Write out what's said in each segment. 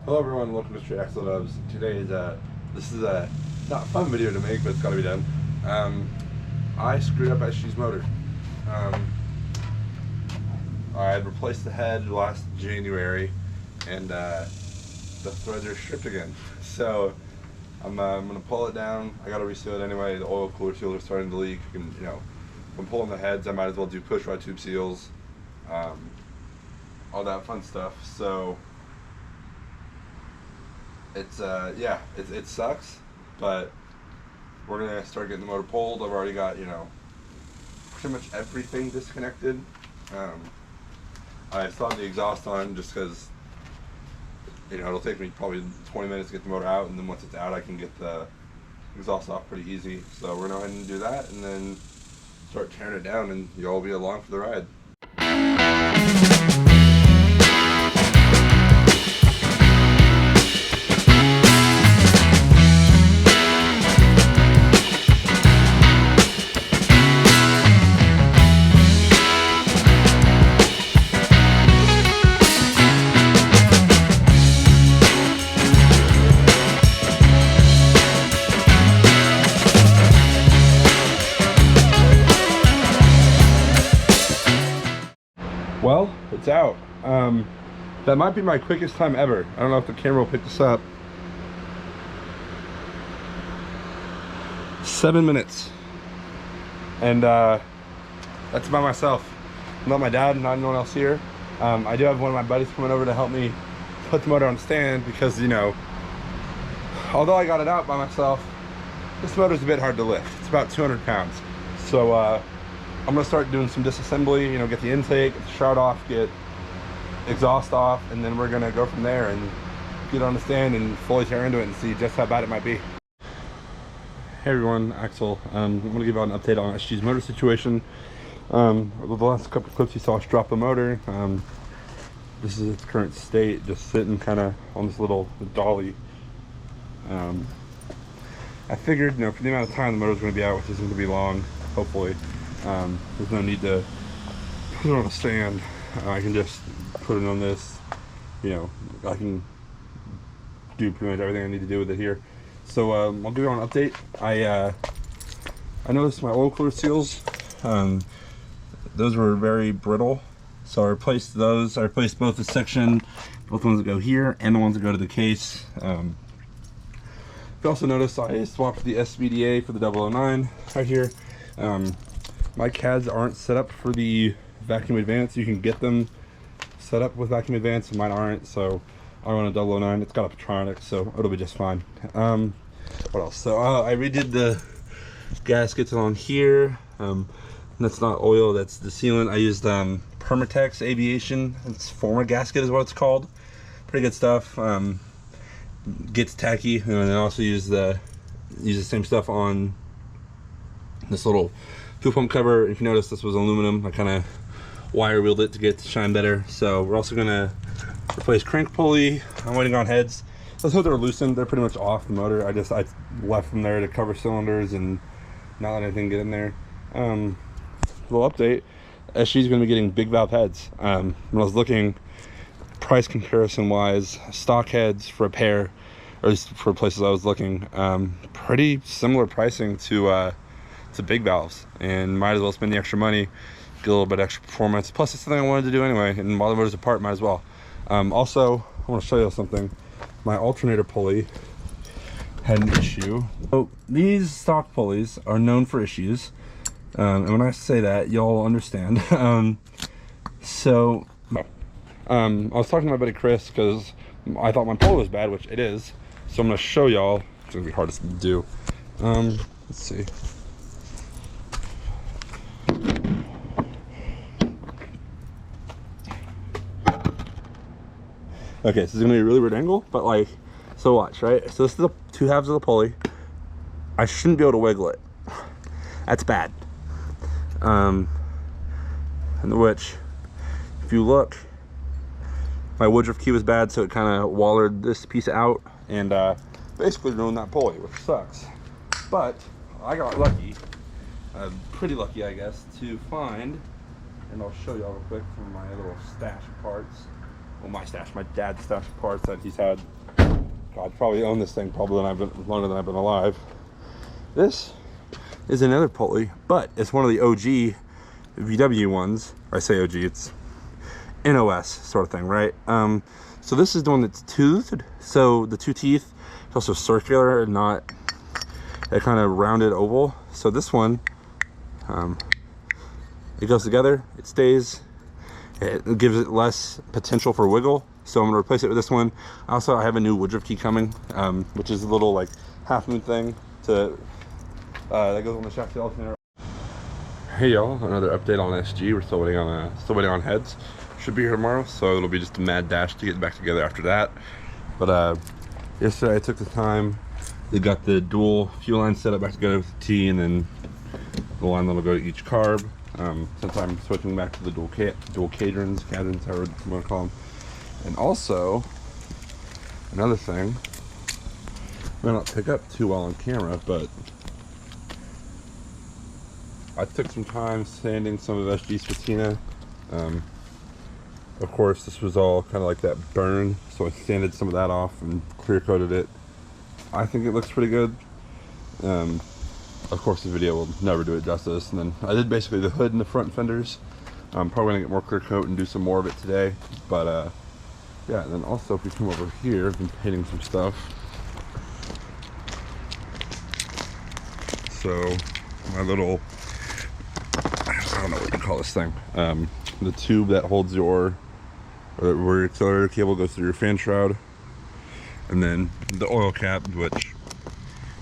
Hello everyone, welcome to Straight Axle Dubs. Today is this is a not a fun video to make, but it's gotta be done. I screwed up SGs Motor. I had replaced the head last January, and the threads are stripped again. So I'm gonna pull it down. I gotta reseal it anyway. The oil cooler seals are starting to leak. And, you know, if I'm pulling the heads, I might as well do push rod tube seals, all that fun stuff. So it's yeah, it sucks, but we're gonna start getting the motor pulled. I've already got, you know, pretty much everything disconnected. I still have the exhaust on just because, you know, it'll take me probably 20 minutes to get the motor out, and then once it's out I can get the exhaust off pretty easy. So we're gonna go ahead and do that and then start tearing it down, and you'll all be along for the ride. Well, it's out. That might be my quickest time ever. I don't know if the camera will pick this up. 7 minutes. And that's by myself. Not my dad, not anyone else here. I do have one of my buddies coming over to help me put the motor on stand because, you know, although I got it out by myself, this motor's a bit hard to lift. It's about 200 pounds. So I'm gonna start doing some disassembly, you know, get the intake, get the shroud off, get exhaust off, and then we're gonna go from there and get on the stand and fully tear into it and see just how bad it might be. Hey everyone, Axel. I'm gonna give you an update on SG's motor situation. The last couple of clips you saw us drop the motor. This is its current state, just sitting kind of on this little dolly. I figured, you know, for the amount of time the motor's gonna be out, which isn't gonna be long, hopefully. There's no need to put it on a stand. I can just put it on this, you know, I can do pretty much everything I need to do with it here. So I'll give you an update. I noticed my oil cooler seals, those were very brittle, so I replaced those. I replaced both the section, both the ones that go here and the ones that go to the case. You also notice I swapped the SVDA for the 009 right here. My CADs aren't set up for the vacuum advance. You can get them set up with vacuum advance, and mine aren't, so I run a 009. It's got a Patronic, so it'll be just fine. What else? So I redid the gaskets on here. That's not oil, that's the sealant. I used Permatex Aviation. It's former gasket is what it's called. Pretty good stuff. Gets tacky, and then I also use the same stuff on this little fuel pump cover. If you notice, this was aluminum. I kind of wire wheeled it to get it to shine better. So we're also gonna replace crank pulley. I'm waiting on heads. Those hoods are loosened. They're pretty much off the motor. I left them there to cover cylinders and not let anything get in there. Little update. SG's gonna be getting big valve heads. When I was looking price comparison wise, stock heads for a pair, or at least for places I was looking, pretty similar pricing to big valves, and might as well spend the extra money, get a little bit extra performance. Plus it's something I wanted to do anyway, and while the motor's apart, might as well. Also, I want to show you something. My alternator pulley had an issue. So these stock pulleys are known for issues, and when I say that, y'all understand. I was talking to my buddy Chris because I thought my pulley was bad, which it is. So I'm going to show y'all. It's going to be hard to do. Let's see. Okay, so this is gonna be a really weird angle, but like, so watch, right? So this is the two halves of the pulley. I shouldn't be able to wiggle it. That's bad. And which, if you look, my Woodruff key was bad, so it kind of wallered this piece out and basically ruined that pulley, which sucks. But I got lucky, pretty lucky, I guess, to find, and I'll show y'all real quick from my little stash of parts. well, my stash, my dad's stash of parts that he's had. God, probably owned this thing probably longer than I've been alive. This is another pulley, but it's one of the OG VW ones. I say OG, it's NOS sort of thing, right? So this is the one that's toothed. So the two teeth, it's also circular and not a kind of rounded oval. So this one, it goes together, it stays, it gives it less potential for wiggle. So I'm gonna replace it with this one. Also, I have a new woodruff key coming, which is a little like half moon thing to that goes on the shaft of the alternator. Hey y'all, another update on SG. We're still waiting on heads. Should be here tomorrow, so it'll be just a mad dash to get back together after that. But yesterday I took the time. They got the dual fuel line set up back together with the T, and then the line that'll go to each carb. Since I'm switching back to the dual cadrons, however you want to call them. And also, another thing, may not pick up too well on camera, but I took some time sanding some of SG's patina. Of course, this was all kind of like that burn, so I sanded some of that off and clear coated it. I think it looks pretty good. Of course, the video will never do it justice. And then I did basically the hood and the front fenders. I'm probably gonna get more clear coat and do some more of it today. But yeah, and then also if we come over here, I've been painting some stuff. So my little, I don't know what you call this thing. The tube that holds your, or where your accelerator cable goes through your fan shroud. And then the oil cap, which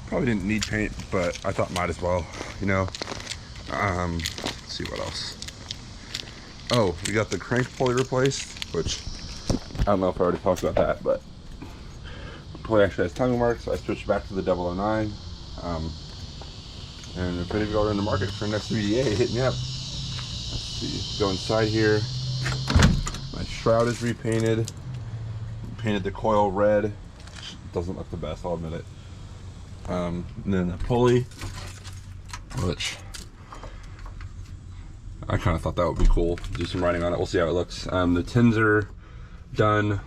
probably didn't need paint, but I thought might as well, you know. Let's see what else. Oh, we got the crank pulley replaced, which I don't know if I already talked about that, but the pulley actually has timing marks, so I switched back to the 009. And if any of y'all are in the market for an SVDA, hit me up. Let's see, go inside here. My shroud is repainted. Painted the coil red. Doesn't look the best, I'll admit it. And then the pulley, which I kind of thought that would be cool. Do some writing on it. We'll see how it looks. The tins are done.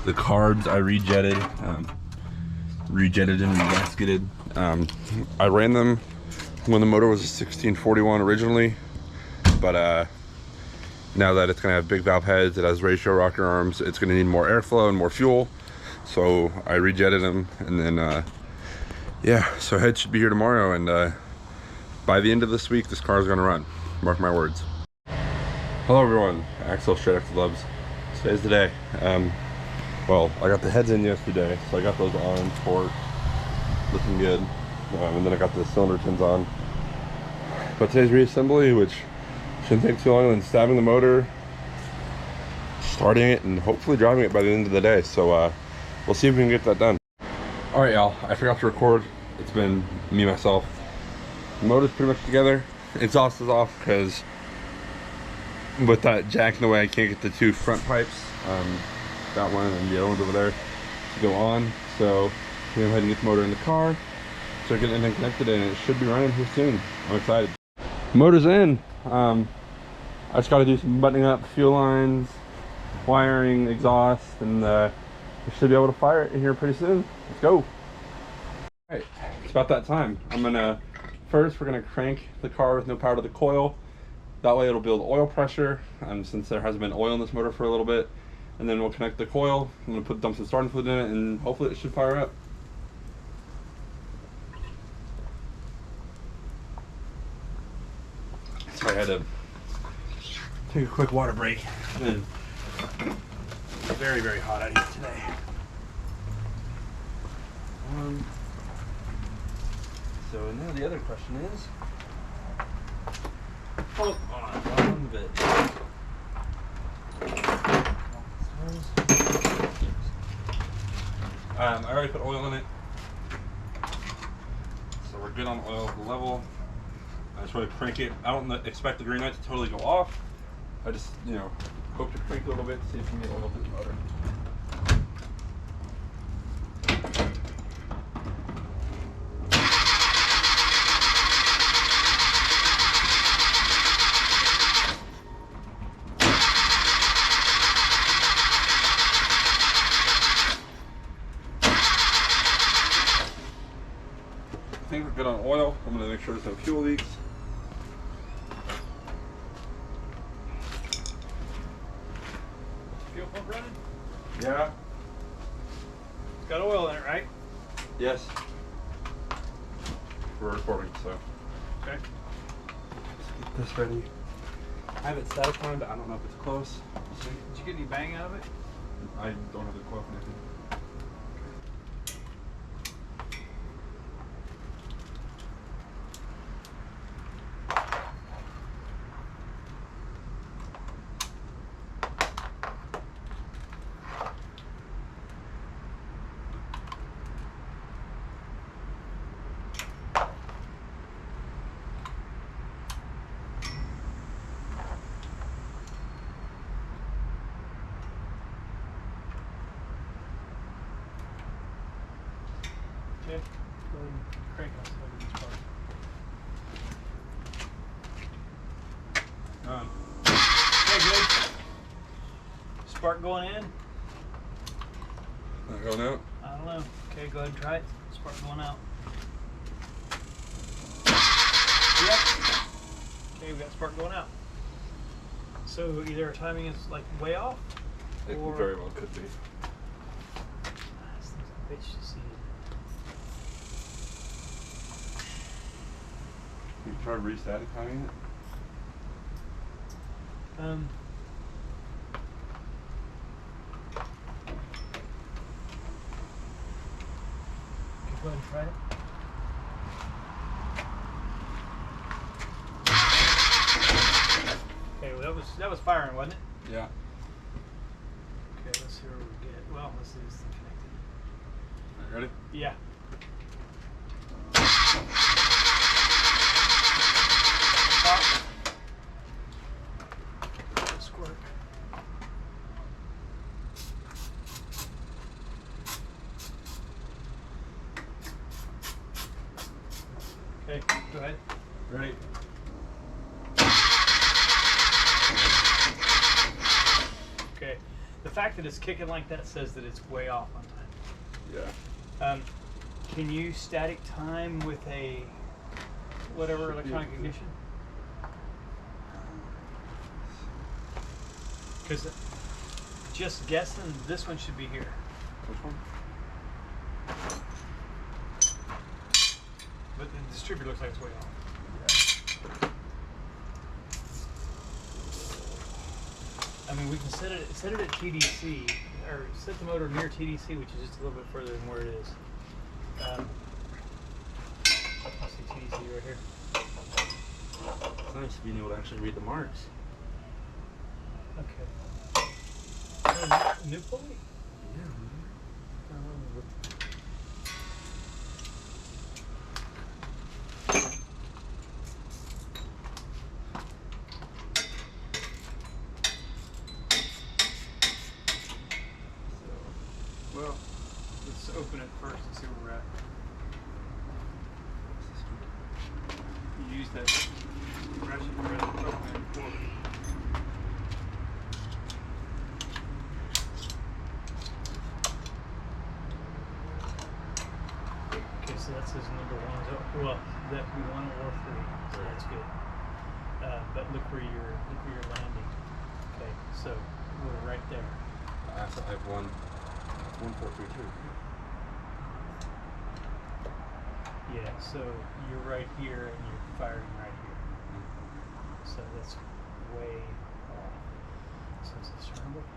The carbs I rejetted and regasketed. I ran them when the motor was a 1641 originally, but now that it's gonna have big valve heads, it has ratio rocker arms, it's gonna need more airflow and more fuel. So I rejetted them, and then yeah, so head should be here tomorrow, and by the end of this week, this car is gonna run. Mark my words. Hello everyone, Axel straight after Loves. Today's the day. Well, I got the heads in yesterday, so I got those on, torque, looking good. And then I got the cylinder tins on. But today's reassembly, which shouldn't take too long, and then stabbing the motor, starting it, and hopefully driving it by the end of the day. So we'll see if we can get that done. All right, y'all, I forgot to record. It's been me, myself. The motor's pretty much together. Exhaust is off because with that jack in the way, I can't get the two front pipes. That one and the other one's over there to go on. So we're gonna go ahead and get the motor in the car, start getting everything connected, and it should be running here soon. I'm excited. Motor's in. I just got to do some buttoning up, fuel lines, wiring, exhaust, and we should be able to fire it in here pretty soon. Let's go. All right, it's about that time. First we're gonna crank the car with no power to the coil. That way it'll build oil pressure, since there hasn't been oil in this motor for a little bit. And then we'll connect the coil. I'm gonna dump some starting fluid in it, and hopefully it should fire up. So I had to take a quick water break. It's been very, very hot out here today. So now the other question is, hold on a bit. I already put oil in it, so we're good on oil level. I just want to crank it. I don't expect the green light to totally go off. I just, you know, hope to crank a little bit to see if we can get oil through the motor. good on oil. I'm gonna make sure there's no fuel leaks. Fuel pump running? Yeah. It's got oil in it, right? Yes. We're recording, so. Okay. Let's get this ready. I have it static timed. I don't know if it's close. We'll see. Did you get any bang out of it? I don't have the coil connected. Okay. Go ahead and crank on some of these parts. Done. Okay, good. Spark going in? Not going out? I don't know. Okay, go ahead and try it. Spark going out. Yep. Okay, we got spark going out. So either our timing is like way off, It or very well could be. This thing's a bitch to see. You tried restatic timing it? Go ahead and try it. Okay, well that was firing, wasn't it? Yeah. Okay, let's see where we get. Well, let's see this thing connected. Alright, ready? Yeah. Squirt. Okay, go ahead. Ready? Okay, the fact that it's kicking like that says that it's way off on time. Yeah. Can you static time with a whatever Should be electronic able to. ignition? Because just guessing, this one should be here. Which one? But the distributor looks like it's way off. I mean, we can set it at TDC, or set the motor near TDC, which is just a little bit further than where it is. I see TDC right here. It's nice being able to actually read the marks. Okay. New pulley? Yeah. Well, let's open it first and see where we're at. You use that ratchet open it before. Okay, so that says number 1. Well, that could be 1 or 3, so that's good. But look where you're landing. Okay, so we're right there. I have 1.432. Yeah, so you're right here and you're firing right here. So that's way off. So is this scrambled?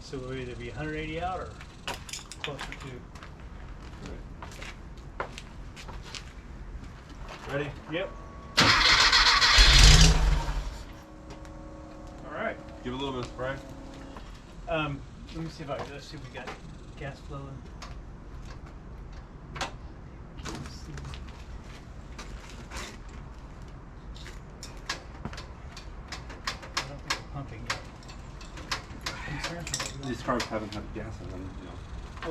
So we'll either be 180 out or closer to. Ready? Yep. All right. Give it a little bit of spray. Let me see if let's see if we got gas flowing. Let's see. I don't think we're pumping yet. These cars haven't had gas in them, you know.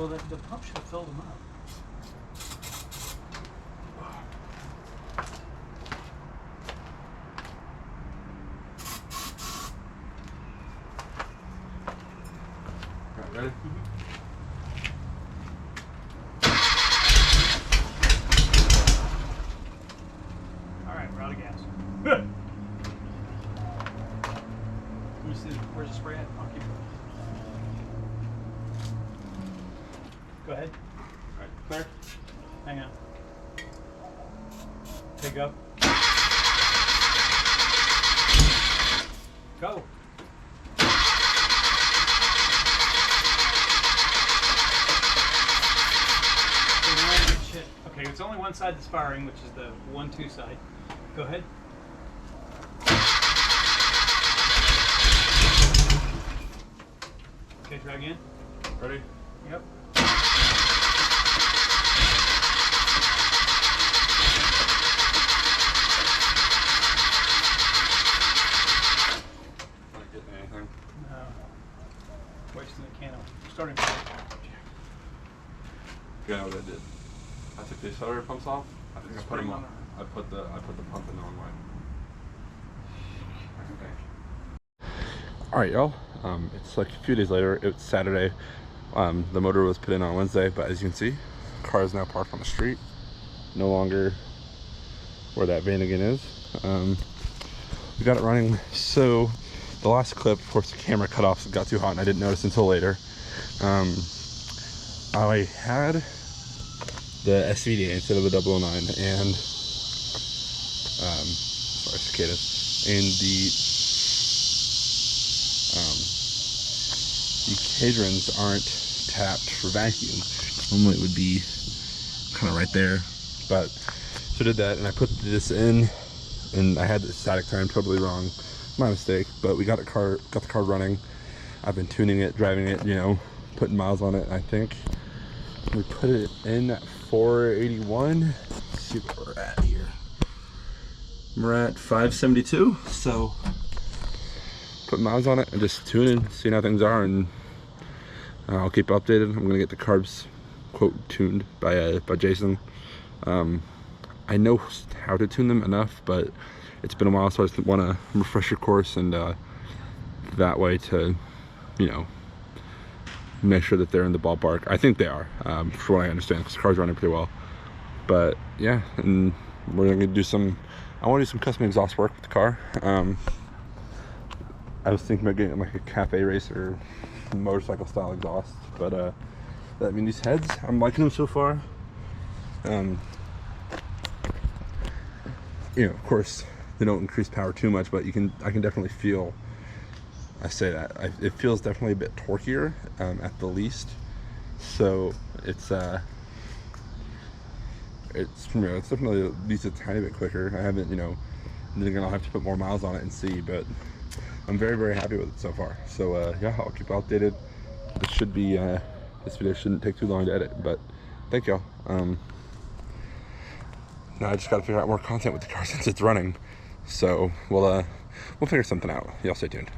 Well, the pump should have filled them up. Ready? All right, we're out of gas. Let me see. Where's the spray at? I'll keep going. Go ahead. All right, clear. Hang on. Okay, go. Go. Okay, it's only one side that's firing, which is the 1-2 side. Go ahead. Okay, try again. Ready? Yep. Not getting anything. No. Wasting the candle. Starting. You know what I did? I took the accelerator pumps off. I think I put them on. I put the pump in the wrong way. All right, y'all. It's like a few days later. It's Saturday. The motor was put in on Wednesday, but as you can see, the car is now parked on the street. No longer where that Vanagon is. We got it running. So the last clip, of course, the camera cut off, so it got too hot, and I didn't notice until later. I had the SVD instead of the 009, and sorry, cicadas, and the cadrons aren't tapped for vacuum. Normally it would be kind of right there, but so I did that, and I put this in, and I had the static time totally wrong. My mistake, but we got the car running. I've been tuning it, driving it, you know, putting miles on it. I think we put it in at 481. Let's see where we're at here. We're at 572. So put miles on it and just tuning, seeing how things are, and I'll keep updated. I'm gonna get the carbs quote tuned by Jason. I know how to tune them enough, but it's been a while, so I just want to refresh your course, and that way to, you know, make sure that they're in the ballpark. I think they are, for what I understand, because the car's running pretty well. But yeah, and we're gonna do some, I want to do some custom exhaust work with the car. I was thinking about getting like a cafe racer motorcycle style exhaust, but I mean, these heads, I'm liking them so far. You know, of course, they don't increase power too much, but I can definitely feel, I say that, it feels definitely a bit torquier at the least. So it's you know, it's definitely at least a tiny bit quicker. I haven't, you know, then I'll have to put more miles on it and see, but I'm very, very happy with it so far. So yeah, I'll keep updated. This should be this video shouldn't take too long to edit, but thank y'all. Now I just got to figure out more content with the car since it's running. So we'll figure something out. Y'all stay tuned.